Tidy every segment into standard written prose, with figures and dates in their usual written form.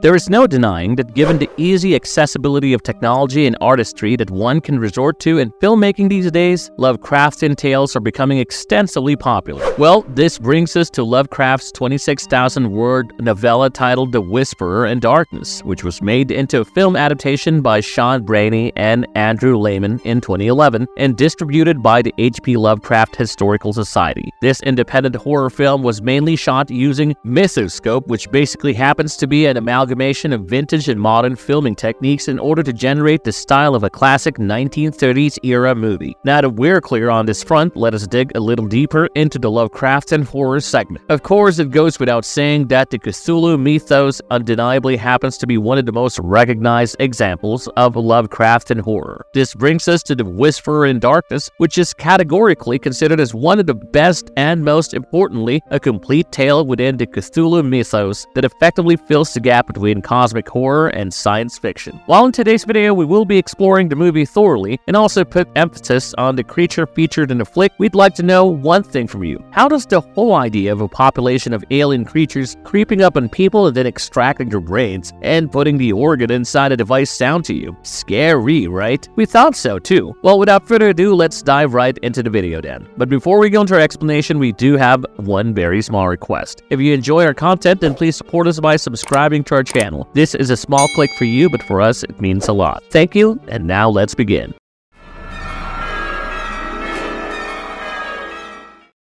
There is no denying that given the easy accessibility of technology and artistry that one can resort to in filmmaking these days, Lovecraftian tales are becoming extensively popular. Well, this brings us to Lovecraft's 26,000-word novella titled The Whisperer in Darkness, which was made into a film adaptation by Sean Brainey and Andrew Lehman in 2011 and distributed by the H.P. Lovecraft Historical Society. This independent horror film was mainly shot using mythoscope, which basically happens to be an amalgamation of vintage and modern filming techniques in order to generate the style of a classic 1930s era movie. Now that we're clear on this front, let us dig a little deeper into the Lovecraftian horror segment. Of course, it goes without saying that the Cthulhu mythos undeniably happens to be one of the most recognized examples of Lovecraftian horror. This brings us to The Whisperer in Darkness, which is categorically considered as one of the best and most importantly, a complete tale within the Cthulhu mythos that effectively fills the gap between cosmic horror and science fiction. While in today's video we will be exploring the movie thoroughly and also put emphasis on the creature featured in the flick, we'd like to know one thing from you. How does the whole idea of a population of alien creatures creeping up on people and then extracting their brains and putting the organ inside a device sound to you? Scary, right? We thought so too. Well, without further ado, let's dive right into the video then. But before we go into our explanation, we do have one very small request. If you enjoy our content, then please support us by subscribing to our channel. This is a small click for you, but for us, it means a lot. Thank you, and now let's begin.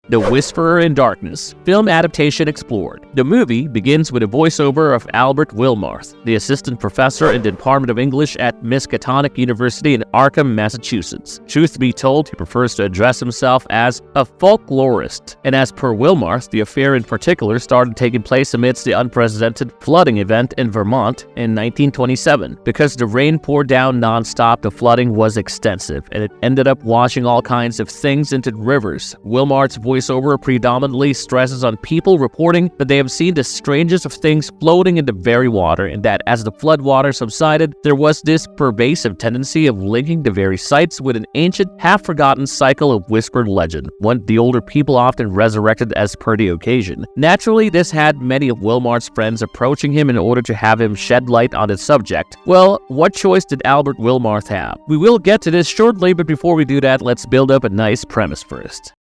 The Whisperer in Darkness, film adaptation explored. The movie begins with a voiceover of Albert Wilmarth, the assistant professor in the Department of English at Miskatonic University in Arkham, Massachusetts. Truth be told, he prefers to address himself as a folklorist, and as per Wilmarth, the affair in particular started taking place amidst the unprecedented flooding event in Vermont in 1927. Because the rain poured down non-stop, the flooding was extensive, and it ended up washing all kinds of things into rivers. Wilmarth's voiceover predominantly stresses on people reporting that they have seen the strangest of things floating in the very water, and that as the floodwater subsided, there was this pervasive tendency of linking the very sites with an ancient, half-forgotten cycle of whispered legend, one the older people often resurrected as per the occasion. Naturally, this had many of Wilmarth's friends approaching him in order to have him shed light on the subject. Well, what choice did Albert Wilmarth have? We will get to this shortly, but before we do that, let's build up a nice premise first.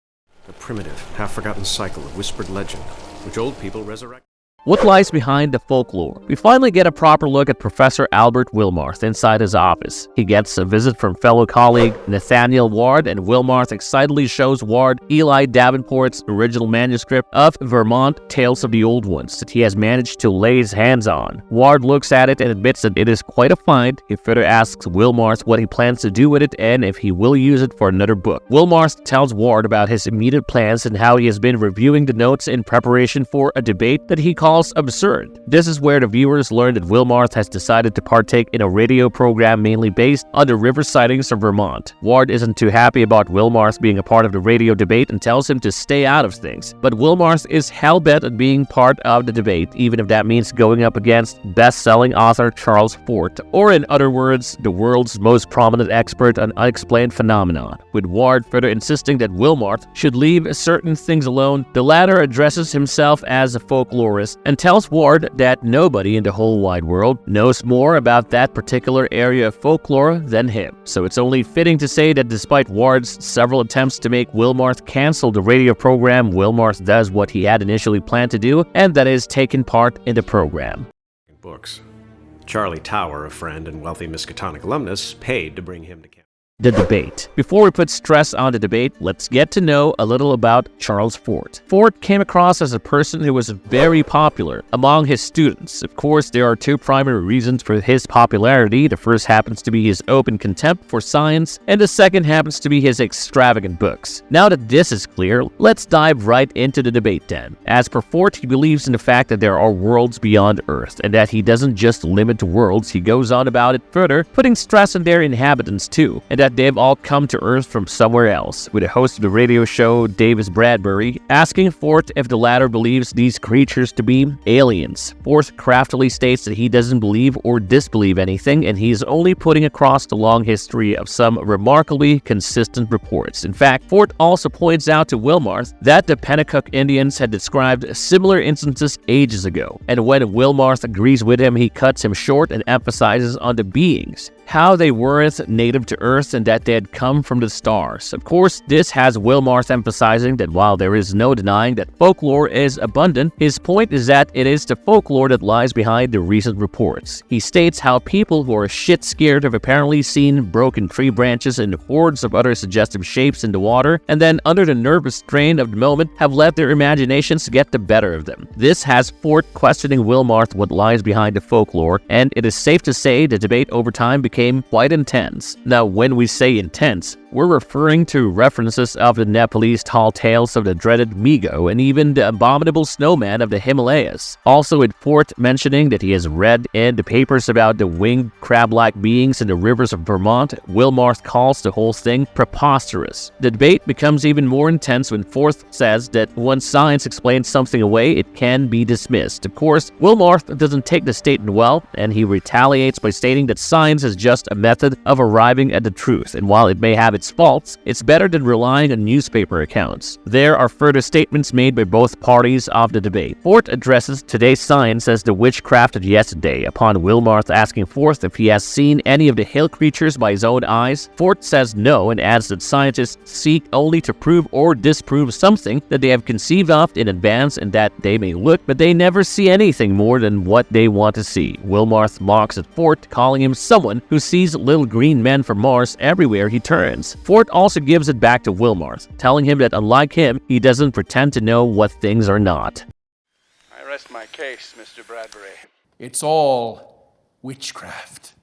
A primitive, half-forgotten cycle of whispered legend, which old people resurrect. What lies behind the folklore? We finally get a proper look at Professor Albert Wilmarth inside his office. He gets a visit from fellow colleague Nathaniel Ward, and Wilmarth excitedly shows Ward Eli Davenport's original manuscript of Vermont Tales of the Old Ones that he has managed to lay his hands on. Ward looks at it and admits that it is quite a find. He further asks Wilmarth what he plans to do with it and if he will use it for another book. Wilmarth tells Ward about his immediate plans and how he has been reviewing the notes in preparation for a debate that he calls absurd. This is where the viewers learn that Wilmarth has decided to partake in a radio program mainly based on the river sightings of Vermont. Ward isn't too happy about Wilmarth being a part of the radio debate and tells him to stay out of things. But Wilmarth is hell-bent on being part of the debate, even if that means going up against best-selling author Charles Fort, or in other words, the world's most prominent expert on unexplained phenomena, with Ward further insisting that Wilmarth should leave certain things alone. The latter addresses himself as a folklorist and tells Ward that nobody in the whole wide world knows more about that particular area of folklore than him. So it's only fitting to say that despite Ward's several attempts to make Wilmarth cancel the radio program, Wilmarth does what he had initially planned to do, and that is taking part in the program. Books. Charlie Tower, a friend and wealthy Miskatonic alumnus, paid to bring him to camp. The debate. Before we put stress on the debate, let's get to know a little about Charles Fort. Fort came across as a person who was very popular among his students. Of course, there are two primary reasons for his popularity. The first happens to be his open contempt for science, and the second happens to be his extravagant books. Now that this is clear, let's dive right into the debate then. As per Fort, he believes in the fact that there are worlds beyond Earth, and that he doesn't just limit to worlds, he goes on about it further, putting stress on their inhabitants too, and that that they've all come to Earth from somewhere else, with the host of the radio show, Davis Bradbury, asking Fort if the latter believes these creatures to be aliens. Fort craftily states that he doesn't believe or disbelieve anything, and he's only putting across the long history of some remarkably consistent reports. In fact, Fort also points out to Wilmarth that the Pennacook Indians had described similar instances ages ago, and when Wilmarth agrees with him, he cuts him short and emphasizes on the beings, how they weren't native to Earth and that they had come from the stars. Of course, this has Wilmarth emphasizing that while there is no denying that folklore is abundant, his point is that it is the folklore that lies behind the recent reports. He states how people who are shit scared have apparently seen broken tree branches and hordes of other suggestive shapes in the water, and then under the nervous strain of the moment have let their imaginations get the better of them. This has Fort questioning Wilmarth what lies behind the folklore, and it is safe to say the debate over time became quite intense. Now, when we say intense, we're referring to references of the Nepalese tall tales of the dreaded Migo and even the abominable snowman of the Himalayas. Also, with Fort mentioning that he has read in the papers about the winged crab-like beings in the rivers of Vermont, Wilmarth calls the whole thing preposterous. The debate becomes even more intense when Fort says that once science explains something away, it can be dismissed. Of course, Wilmarth doesn't take the statement well, and he retaliates by stating that science is just a method of arriving at the truth, and while it may have its faults, it's better than relying on newspaper accounts. There are further statements made by both parties of the debate. Fort addresses today's science as the witchcraft of yesterday. Upon Wilmarth asking Fort if he has seen any of the hill creatures by his own eyes, Fort says no and adds that scientists seek only to prove or disprove something that they have conceived of in advance and that they may look, but they never see anything more than what they want to see. Wilmarth mocks at Fort, calling him someone who sees little green men from Mars everywhere he turns. Fort also gives it back to Wilmarth, telling him that unlike him, he doesn't pretend to know what things are not. I rest my case, Mr. Bradbury. It's all witchcraft.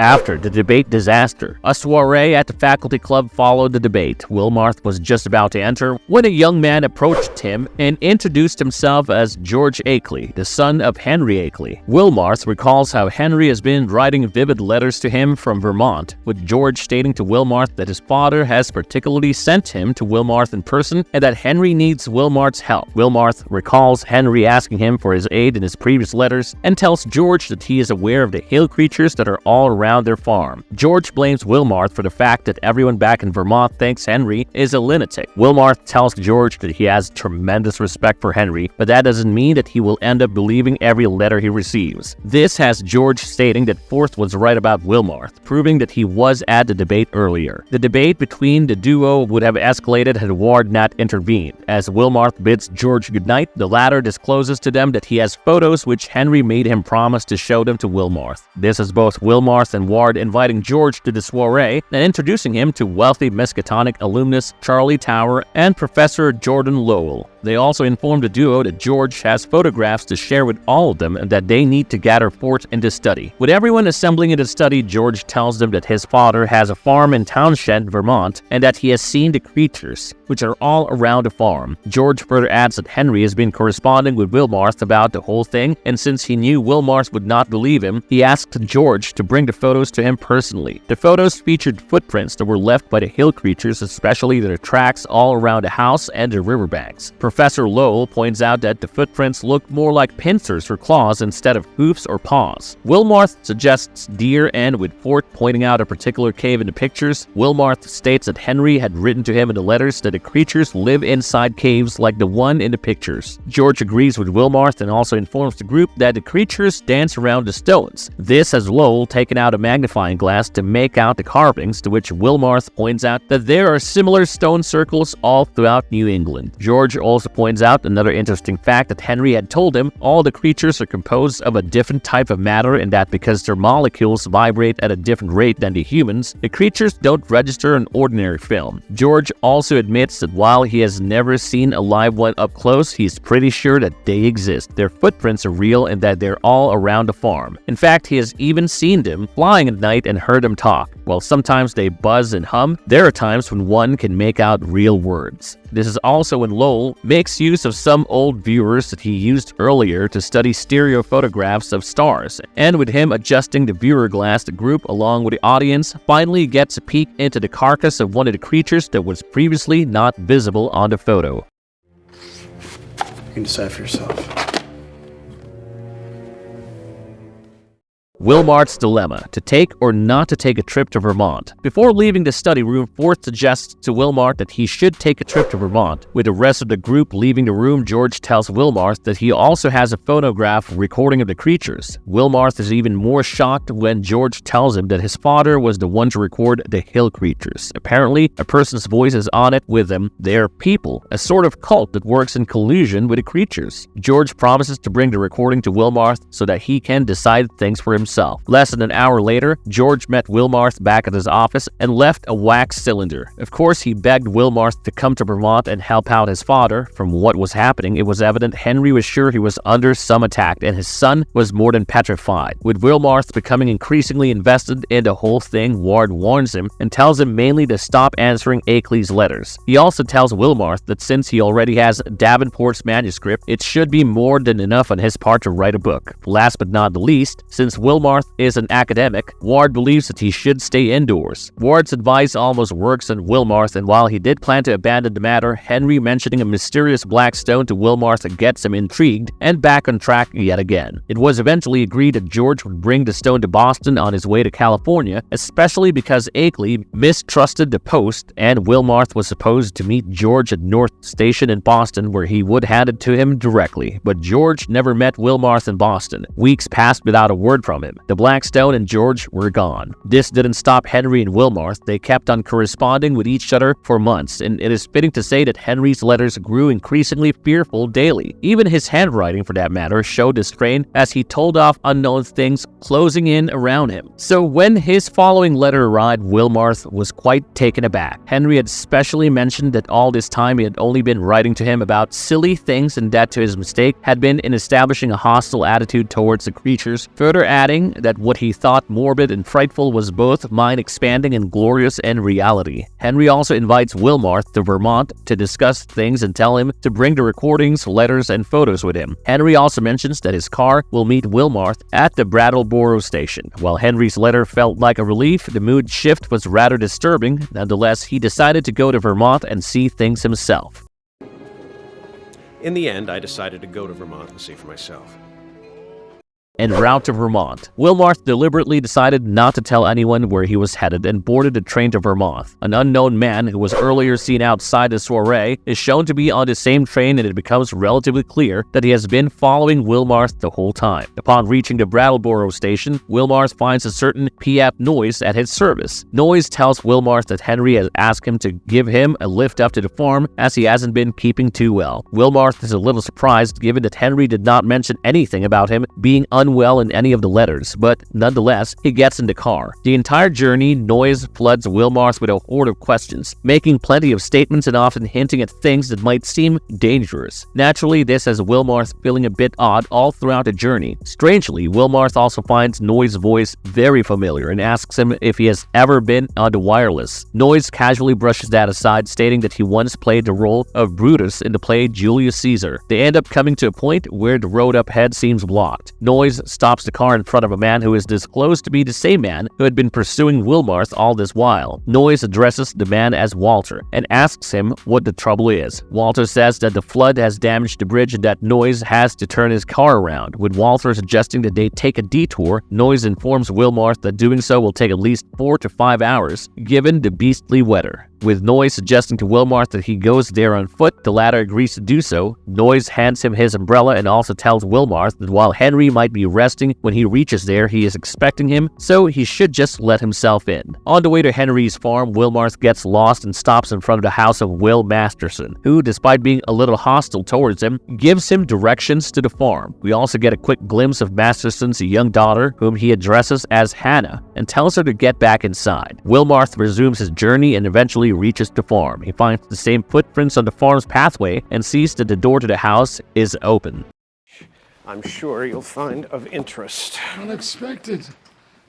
After the debate disaster, a soiree at the faculty club followed the debate. Wilmarth was just about to enter when a young man approached him and introduced himself as George Akeley, the son of Henry Akeley. Wilmarth recalls how Henry has been writing vivid letters to him from Vermont, with George stating to Wilmarth that his father has particularly sent him to Wilmarth in person and that Henry needs Wilmarth's help. Wilmarth recalls Henry asking him for his aid in his previous letters and tells George that he is aware of the hill creatures that are all around their farm. George blames Wilmarth for the fact that everyone back in Vermont thinks Henry is a lunatic. Wilmarth tells George that he has tremendous respect for Henry, but that doesn't mean that he will end up believing every letter he receives. This has George stating that Fort was right about Wilmarth, proving that he was at the debate earlier. The debate between the duo would have escalated had Ward not intervened. As Wilmarth bids George goodnight, the latter discloses to them that he has photos which Henry made him promise to show them to Wilmarth. This is both Wilmarth and Ward inviting George to the soiree and introducing him to wealthy Miskatonic alumnus Charlie Tower and Professor Jordan Lowell. They also informed the duo that George has photographs to share with all of them and that they need to gather Fort into study. With everyone assembling in the study, George tells them that his father has a farm in Townshend, Vermont, and that he has seen the creatures, which are all around the farm. George further adds that Henry has been corresponding with Wilmarth about the whole thing, and since he knew Wilmarth would not believe him, he asked George to bring the photos to him personally. The photos featured footprints that were left by the hill creatures, especially their tracks all around the house and the riverbanks. Professor Lowell points out that the footprints look more like pincers or claws instead of hoofs or paws. Wilmarth suggests deer, and with Fort pointing out a particular cave in the pictures, Wilmarth states that Henry had written to him in the letters that the creatures live inside caves like the one in the pictures. George agrees with Wilmarth and also informs the group that the creatures dance around the stones. This has Lowell taken out a magnifying glass to make out the carvings, to which Wilmarth points out that there are similar stone circles all throughout New England. George also points out another interesting fact that Henry had told him all the creatures are composed of a different type of matter, and that because their molecules vibrate at a different rate than the humans, the creatures don't register on ordinary film. George also admits that while he has never seen a live one up close, he's pretty sure that they exist. Their footprints are real and that they're all around the farm. In fact, he has even seen them flying at night and heard them talk. While sometimes they buzz and hum, there are times when one can make out real words. This is also when Lowell makes use of some old viewers that he used earlier to study stereo photographs of stars, and with him adjusting the viewer glass, the group, along with the audience, finally gets a peek into the carcass of one of the creatures that was previously not visible on the photo. You can decide for yourself. Wilmarth's dilemma, to take or not to take a trip to Vermont. Before leaving the study room, Ford suggests to Wilmarth that he should take a trip to Vermont. With the rest of the group leaving the room, George tells Wilmarth that he also has a phonograph recording of the creatures. Wilmarth is even more shocked when George tells him that his father was the one to record the hill creatures. Apparently, a person's voice is on it with them. They are people, a sort of cult that works in collusion with the creatures. George promises to bring the recording to Wilmarth so that he can decide things for himself. Less than an hour later, George met Wilmarth back at his office and left a wax cylinder. Of course, he begged Wilmarth to come to Vermont and help out his father. From what was happening, it was evident Henry was sure he was under some attack, and his son was more than petrified. With Wilmarth becoming increasingly invested in the whole thing, Ward warns him and tells him mainly to stop answering Akeley's letters. He also tells Wilmarth that since he already has Davenport's manuscript, it should be more than enough on his part to write a book. Last but not the least, since Wilmarth is an academic, Ward believes that he should stay indoors. Ward's advice almost works on Wilmarth, and while he did plan to abandon the matter, Henry mentioning a mysterious black stone to Wilmarth gets him intrigued and back on track yet again. It was eventually agreed that George would bring the stone to Boston on his way to California, especially because Akeley mistrusted the post, and Wilmarth was supposed to meet George at North Station in Boston, where he would hand it to him directly. But George never met Wilmarth in Boston. Weeks passed without a word from him. The Black Stone and George were gone. This didn't stop Henry and Wilmarth. They kept on corresponding with each other for months, and it is fitting to say that Henry's letters grew increasingly fearful daily. Even his handwriting, for that matter, showed the strain as he told off unknown things closing in around him. So when his following letter arrived, Wilmarth was quite taken aback. Henry had specially mentioned that all this time he had only been writing to him about silly things, and that to his mistake had been in establishing a hostile attitude towards the creatures, further adding that what he thought morbid and frightful was both mind-expanding and glorious in reality. Henry also invites Wilmarth to Vermont to discuss things and tell him to bring the recordings, letters, and photos with him. Henry also mentions that his car will meet Wilmarth at the Brattleboro station. While Henry's letter felt like a relief, the mood shift was rather disturbing. Nonetheless, he decided to go to Vermont and see things himself. In the end, I decided to go to Vermont and see for myself. En route to Vermont, Wilmarth deliberately decided not to tell anyone where he was headed and boarded a train to Vermont. An unknown man who was earlier seen outside the soiree is shown to be on the same train, and it becomes relatively clear that he has been following Wilmarth the whole time. Upon reaching the Brattleboro station, Wilmarth finds a certain P.F. Noyes at his service. Noyes tells Wilmarth that Henry has asked him to give him a lift up to the farm as he hasn't been keeping too well. Wilmarth is a little surprised given that Henry did not mention anything about him being unwell in any of the letters, but nonetheless, he gets in the car. The entire journey, Noyes floods Wilmarth with a horde of questions, making plenty of statements and often hinting at things that might seem dangerous. Naturally, this has Wilmarth feeling a bit odd all throughout the journey. Strangely, Wilmarth also finds Noyes' voice very familiar and asks him if he has ever been on the wireless. Noyes casually brushes that aside, stating that he once played the role of Brutus in the play Julius Caesar. They end up coming to a point where the road up ahead seems blocked. Noyes stops the car in front of a man who is disclosed to be the same man who had been pursuing Wilmarth all this while. Noyes addresses the man as Walter and asks him what the trouble is. Walter says that the flood has damaged the bridge and that Noyes has to turn his car around. With Walter suggesting that they take a detour, Noyes informs Wilmarth that doing so will take at least 4 to 5 hours, given the beastly weather. With Noyes suggesting to Wilmarth that he goes there on foot, the latter agrees to do so. Noyes hands him his umbrella and also tells Wilmarth that while Henry might be resting when he reaches there, he is expecting him, so he should just let himself in. On the way to Henry's farm, Wilmarth gets lost and stops in front of the house of Will Masterson, who, despite being a little hostile towards him, gives him directions to the farm. We also get a quick glimpse of Masterson's young daughter, whom he addresses as Hannah, and tells her to get back inside. Wilmarth resumes his journey and eventually reaches the farm. He finds the same footprints on the farm's pathway and sees that the door to the house is open. I'm sure you'll find of interest. Unexpected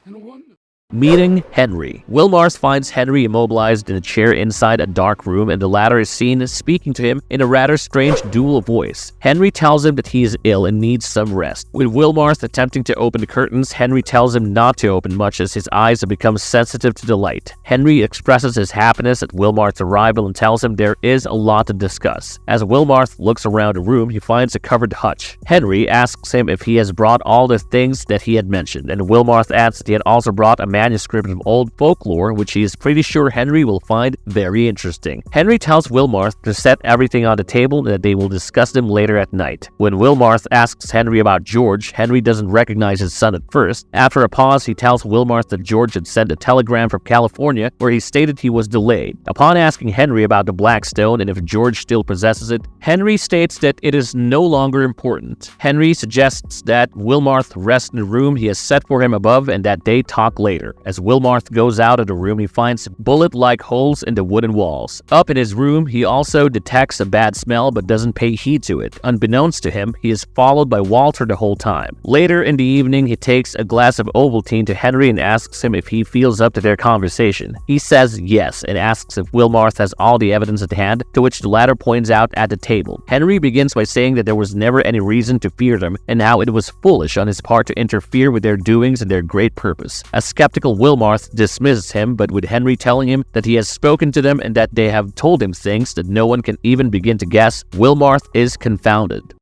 and wonderful. Meeting Henry. Wilmarth finds Henry immobilized in a chair inside a dark room, and the latter is seen speaking to him in a rather strange dual voice. Henry tells him that he is ill and needs some rest. With Wilmarth attempting to open the curtains, Henry tells him not to open much as his eyes have become sensitive to the light. Henry expresses his happiness at Wilmarth's arrival and tells him there is a lot to discuss. As Wilmarth looks around the room, he finds a covered hutch. Henry asks him if he has brought all the things that he had mentioned, and Wilmarth adds that he had also brought a manuscript of old folklore, which he is pretty sure Henry will find very interesting. Henry tells Wilmarth to set everything on the table and that they will discuss them later at night. When Wilmarth asks Henry about George, Henry doesn't recognize his son at first. After a pause, he tells Wilmarth that George had sent a telegram from California where he stated he was delayed. Upon asking Henry about the Black Stone and if George still possesses it, Henry states that it is no longer important. Henry suggests that Wilmarth rest in the room he has set for him above and that they talk later. As Wilmarth goes out of the room, he finds bullet-like holes in the wooden walls. Up in his room, he also detects a bad smell but doesn't pay heed to it. Unbeknownst to him, he is followed by Walter the whole time. Later in the evening, he takes a glass of Ovaltine to Henry and asks him if he feels up to their conversation. He says yes and asks if Wilmarth has all the evidence at hand, to which the latter points out at the table. Henry begins by saying that there was never any reason to fear them and how it was foolish on his part to interfere with their doings and their great purpose. A skeptical Wilmarth dismisses him, but with Henry telling him that he has spoken to them and that they have told him things that no one can even begin to guess, Wilmarth is confounded.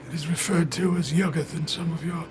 It is referred to as Yuggoth in some of your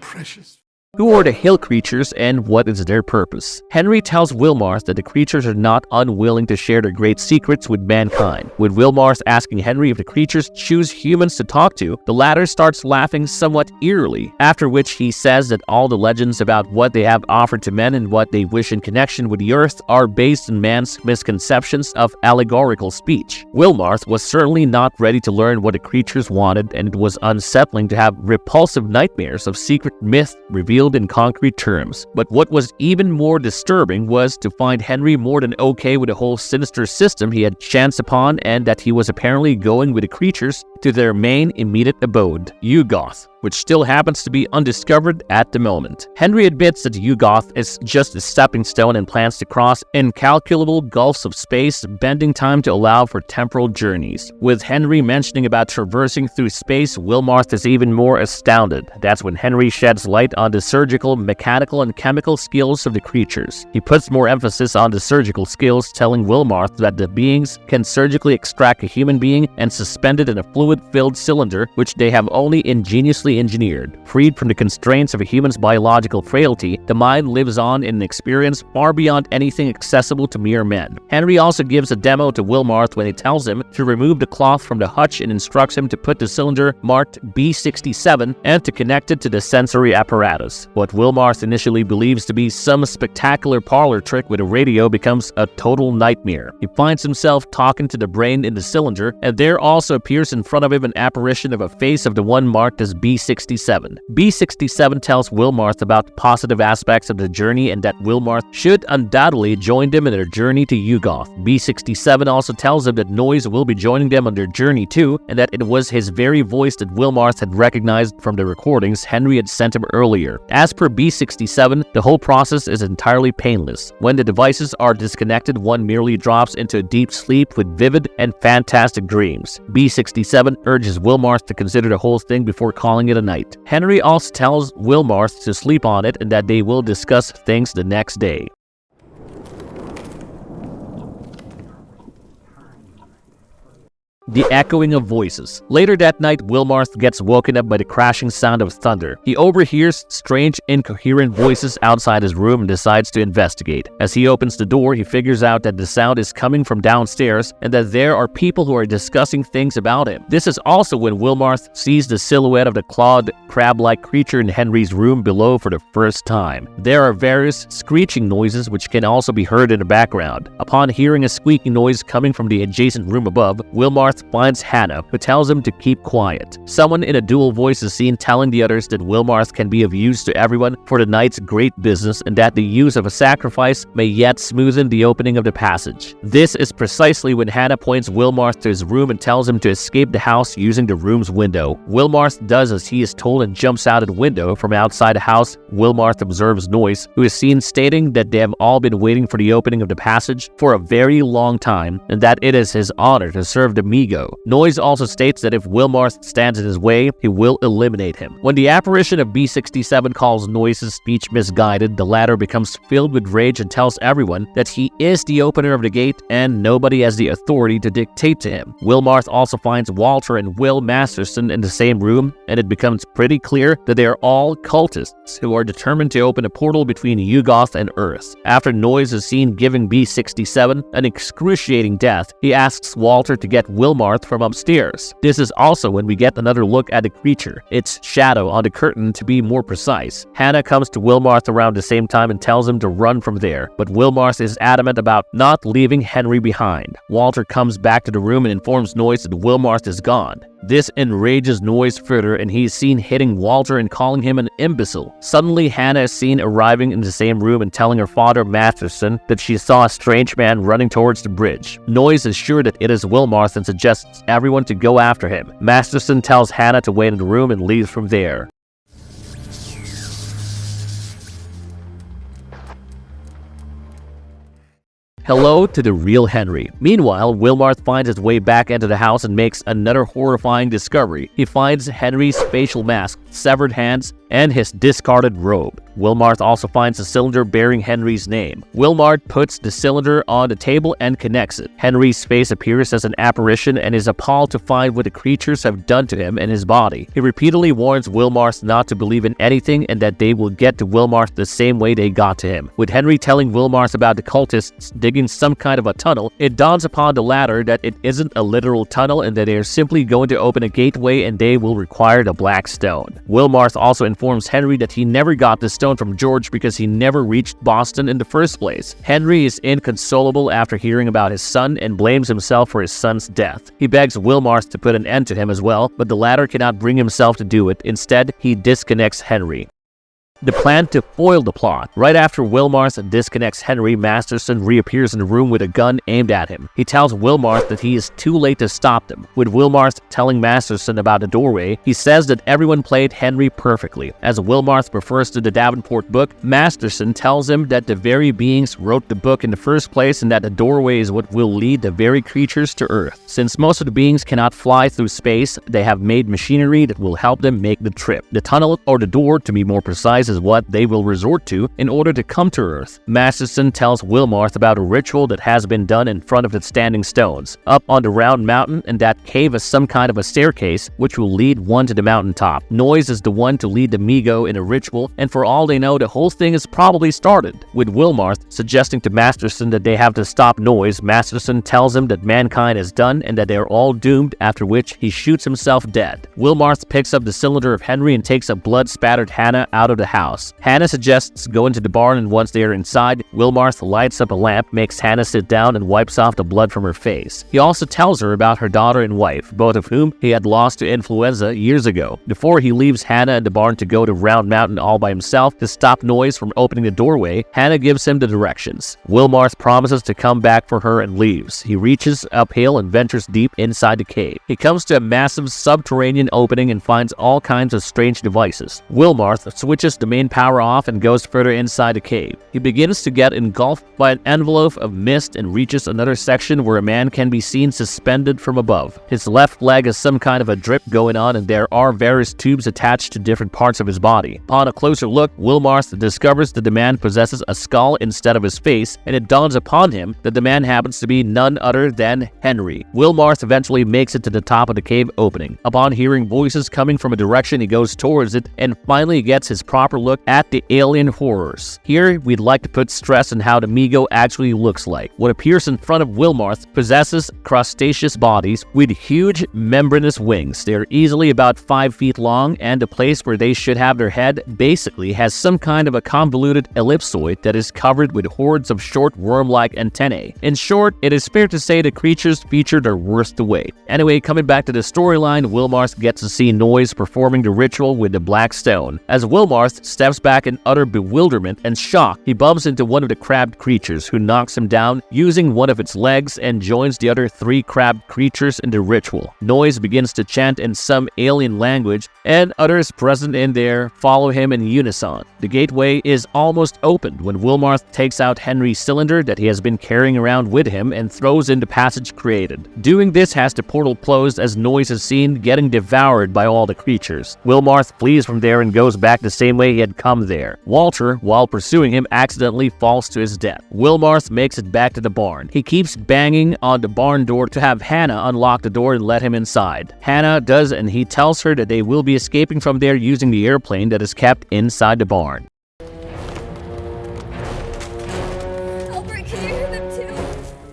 precious... Who are the hill creatures and what is their purpose? Henry tells Wilmarth that the creatures are not unwilling to share their great secrets with mankind. With Wilmarth asking Henry if the creatures choose humans to talk to, the latter starts laughing somewhat eerily, after which he says that all the legends about what they have offered to men and what they wish in connection with the earth are based on man's misconceptions of allegorical speech. Wilmarth was certainly not ready to learn what the creatures wanted, and it was unsettling to have repulsive nightmares of secret myth revealed in concrete terms. But what was even more disturbing was to find Henry more than okay with the whole sinister system he had chanced upon, and that he was apparently going with the creatures to their main immediate abode, Yuggoth, which still happens to be undiscovered at the moment. Henry admits that Yuggoth is just a stepping stone and plans to cross incalculable gulfs of space, bending time to allow for temporal journeys. With Henry mentioning about traversing through space, Wilmarth is even more astounded. That's when Henry sheds light on the surgical, mechanical, and chemical skills of the creatures. He puts more emphasis on the surgical skills, telling Wilmarth that the beings can surgically extract a human being and suspend it in a fluid-filled cylinder, which they have only ingeniously engineered. Freed from the constraints of a human's biological frailty, the mind lives on in an experience far beyond anything accessible to mere men. Henry also gives a demo to Wilmarth when he tells him to remove the cloth from the hutch and instructs him to put the cylinder marked B67 and to connect it to the sensory apparatus. What Wilmarth initially believes to be some spectacular parlor trick with a radio becomes a total nightmare. He finds himself talking to the brain in the cylinder, and there also appears in front of him an apparition of a face of the one marked as B67. B67 tells Wilmarth about the positive aspects of the journey and that Wilmarth should undoubtedly join them in their journey to Yuggoth. B67 also tells him that Noise will be joining them on their journey too, and that it was his very voice that Wilmarth had recognized from the recordings Henry had sent him earlier. As per B67, the whole process is entirely painless. When the devices are disconnected, one merely drops into a deep sleep with vivid and fantastic dreams. B67 urges Wilmarth to consider the whole thing before calling it a night. Henry also tells Wilmarth to sleep on it and that they will discuss things the next day. The echoing of voices. Later that night, Wilmarth gets woken up by the crashing sound of thunder. He overhears strange, incoherent voices outside his room and decides to investigate. As he opens the door, he figures out that the sound is coming from downstairs and that there are people who are discussing things about him. This is also when Wilmarth sees the silhouette of the clawed, crab-like creature in Henry's room below for the first time. There are various screeching noises which can also be heard in the background. Upon hearing a squeaking noise coming from the adjacent room above, Wilmarth Wilmarth finds Hannah, who tells him to keep quiet. Someone in a dual voice is seen telling the others that Wilmarth can be of use to everyone for the night's great business and that the use of a sacrifice may yet smoothen the opening of the passage. This is precisely when Hannah points Wilmarth to his room and tells him to escape the house using the room's window. Wilmarth does as he is told and jumps out of the window. From outside the house, Wilmarth observes Noise, who is seen stating that they have all been waiting for the opening of the passage for a very long time and that it is his honor to serve the Migo. Noise also states that if Wilmarth stands in his way, he will eliminate him. When the apparition of B-67 calls Noise's speech misguided, the latter becomes filled with rage and tells everyone that he is the opener of the gate and nobody has the authority to dictate to him. Wilmarth also finds Walter and Will Masterson in the same room, and it becomes pretty clear that they are all cultists who are determined to open a portal between Yugoth and Earth. After Noise is seen giving B-67 an excruciating death, he asks Walter to get Wilmarth from upstairs. This is also when we get another look at the creature, its shadow on the curtain to be more precise. Hannah comes to Wilmarth around the same time and tells him to run from there, but Wilmarth is adamant about not leaving Henry behind. Walter comes back to the room and informs Noise that Wilmarth is gone. This enrages Noise further and he is seen hitting Walter and calling him an imbecile. Suddenly, Hannah is seen arriving in the same room and telling her father, Masterson, that she saw a strange man running towards the bridge. Noise is sure that it is Wilmarth and suggests everyone to go after him. Masterson tells Hannah to wait in the room and leaves from there. Hello to the real Henry. Meanwhile, Wilmarth finds his way back into the house and makes another horrifying discovery. He finds Henry's facial mask, severed hands, and his discarded robe. Wilmarth also finds a cylinder bearing Henry's name. Wilmarth puts the cylinder on the table and connects it. Henry's face appears as an apparition and is appalled to find what the creatures have done to him and his body. He repeatedly warns Wilmarth not to believe in anything and that they will get to Wilmarth the same way they got to him. With Henry telling Wilmarth about the cultists digging some kind of a tunnel, it dawns upon the latter that it isn't a literal tunnel and that they are simply going to open a gateway and they will require the black stone. Wilmarth also informs Henry that he never got the stone from George because he never reached Boston in the first place. Henry is inconsolable after hearing about his son and blames himself for his son's death. He begs Wilmarth to put an end to him as well, but the latter cannot bring himself to do it. Instead, he disconnects Henry. The plan to foil the plot. Right after Wilmarth disconnects Henry, Masterson reappears in the room with a gun aimed at him. He tells Wilmarth that he is too late to stop them. With Wilmarth telling Masterson about the doorway, he says that everyone played Henry perfectly. As Wilmarth refers to the Davenport book, Masterson tells him that the very beings wrote the book in the first place and that the doorway is what will lead the very creatures to Earth. Since most of the beings cannot fly through space, they have made machinery that will help them make the trip. The tunnel, or the door to be more precise, is what they will resort to in order to come to Earth. Masterson tells Wilmarth about a ritual that has been done in front of the standing stones, up on the round mountain, and that cave is some kind of a staircase which will lead one to the mountaintop. Noise is the one to lead the Migo in a ritual, and for all they know, the whole thing is probably started. With Wilmarth suggesting to Masterson that they have to stop Noise, Masterson tells him that mankind is done and that they are all doomed, after which he shoots himself dead. Wilmarth picks up the cylinder of Henry and takes a blood-spattered Hannah out of the house. Hannah suggests going to the barn, and once they are inside, Wilmarth lights up a lamp, makes Hannah sit down, and wipes off the blood from her face. He also tells her about her daughter and wife, both of whom he had lost to influenza years ago. Before he leaves Hannah in the barn to go to Round Mountain all by himself to stop Noise from opening the doorway, Hannah gives him the directions. Wilmarth promises to come back for her and leaves. He reaches uphill and ventures deep inside the cave. He comes to a massive subterranean opening and finds all kinds of strange devices. Wilmarth switches the main power off and goes further inside the cave. He begins to get engulfed by an envelope of mist and reaches another section where a man can be seen suspended from above. His left leg has some kind of a drip going on and there are various tubes attached to different parts of his body. Upon a closer look, Wilmarth discovers that the man possesses a skull instead of his face, and it dawns upon him that the man happens to be none other than Henry. Wilmarth eventually makes it to the top of the cave opening. Upon hearing voices coming from a direction, he goes towards it and finally gets his proper closer look at the alien horrors. Here, we'd like to put stress on how the Migo actually looks like. What appears in front of Wilmarth possesses crustaceous bodies with huge membranous wings. They are easily about 5 feet long, and the place where they should have their head basically has some kind of a convoluted ellipsoid that is covered with hordes of short worm-like antennae. In short, it is fair to say the creatures featured are worth the wait. Anyway, coming back to the storyline, Wilmarth gets to see Noise performing the ritual with the black stone. As Wilmarth steps back in utter bewilderment and shock, he bumps into one of the crabbed creatures, who knocks him down using one of its legs and joins the other 3 crabbed creatures in the ritual. Noise begins to chant in some alien language, and others present in there follow him in unison. The gateway is almost opened when Wilmarth takes out Henry's cylinder that he has been carrying around with him and throws in the passage created. Doing this has the portal closed as Noise is seen getting devoured by all the creatures. Wilmarth flees from there and goes back the same way he had come there. Walter, while pursuing him, accidentally falls to his death. Wilmarth makes it back to the barn. He keeps banging on the barn door to have Hannah unlock the door and let him inside. Hannah does, and he tells her that they will be escaping from there using the airplane that is kept inside the barn. Albert, can you hear them too?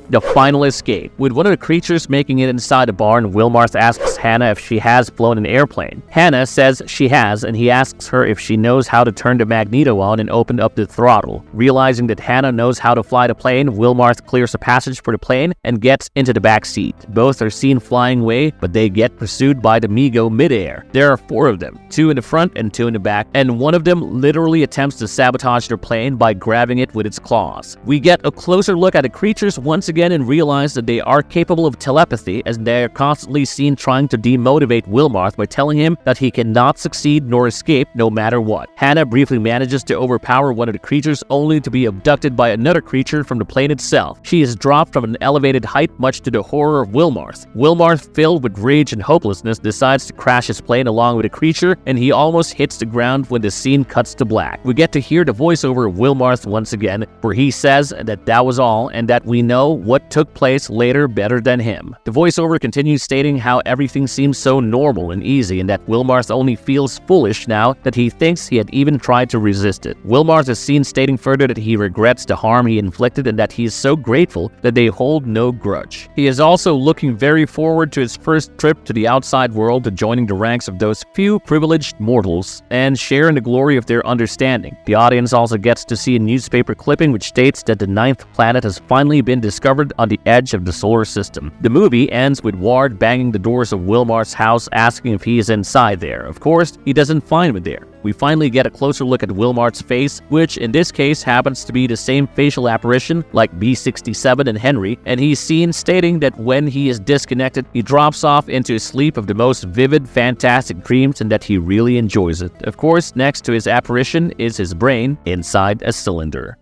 The final escape. With one of the creatures making it inside the barn, Wilmarth asks Hannah if she has flown an airplane. Hannah says she has, and he asks her if she knows how to turn the magneto on and open up the throttle. Realizing that Hannah knows how to fly the plane, Wilmarth clears a passage for the plane and gets into the back seat. Both are seen flying away, but they get pursued by the Migo midair. There are 4 of them, 2 in the front and 2 in the back, and one of them literally attempts to sabotage their plane by grabbing it with its claws. We get a closer look at the creatures once again and realize that they are capable of telepathy, as they are constantly seen trying to demotivate Wilmarth by telling him that he cannot succeed nor escape no matter what. Hannah briefly manages to overpower one of the creatures, only to be abducted by another creature from the plane itself. She is dropped from an elevated height, much to the horror of Wilmarth. Wilmarth, filled with rage and hopelessness, decides to crash his plane along with a creature, and he almost hits the ground when the scene cuts to black. We get to hear the voiceover of Wilmarth once again, where he says that was all, and that we know what took place later better than him. The voiceover continues stating how everything seems so normal and easy, and that Wilmarth only feels foolish now that he thinks he had even tried to resist it. Wilmarth is seen stating further that he regrets the harm he inflicted and that he is so grateful that they hold no grudge. He is also looking very forward to his first trip to the outside world, to joining the ranks of those few privileged mortals and share in the glory of their understanding. The audience also gets to see a newspaper clipping which states that the 9th planet has finally been discovered on the edge of the solar system. The movie ends with Ward banging the doors of Wilmarth's house, asking if he is inside there. Of course, he doesn't find him there. We finally get a closer look at Wilmarth's face, which in this case happens to be the same facial apparition like B-67 and Henry, and he's seen stating that when he is disconnected, he drops off into a sleep of the most vivid, fantastic dreams, and that he really enjoys it. Of course, next to his apparition is his brain inside a cylinder.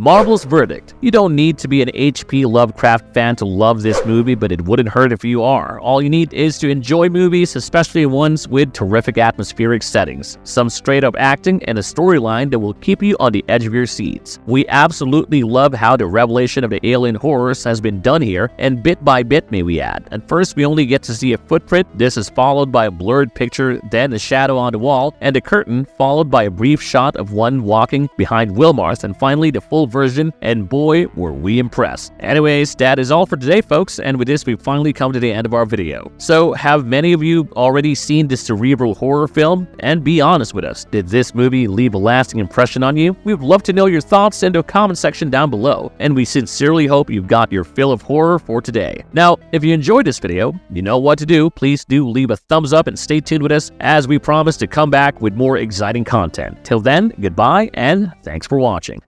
Marvel's verdict. You don't need to be an H.P. Lovecraft fan to love this movie, but it wouldn't hurt if you are. All you need is to enjoy movies, especially ones with terrific atmospheric settings, some straight-up acting, and a storyline that will keep you on the edge of your seats. We absolutely love how the revelation of the alien horrors has been done here, and bit by bit, may we add. At first, we only get to see a footprint. This is followed by a blurred picture, then a shadow on the wall, and a curtain, followed by a brief shot of one walking behind Wilmarth, and finally the full version, and boy, were we impressed. Anyways, that is all for today, folks, and with this, we've finally come to the end of our video. So, have many of you already seen this cerebral horror film? And be honest with us, did this movie leave a lasting impression on you? We would love to know your thoughts in the comment section down below, and we sincerely hope you've got your fill of horror for today. Now, if you enjoyed this video, you know what to do. Please do leave a thumbs up and stay tuned with us as we promise to come back with more exciting content. Till then, goodbye, and thanks for watching.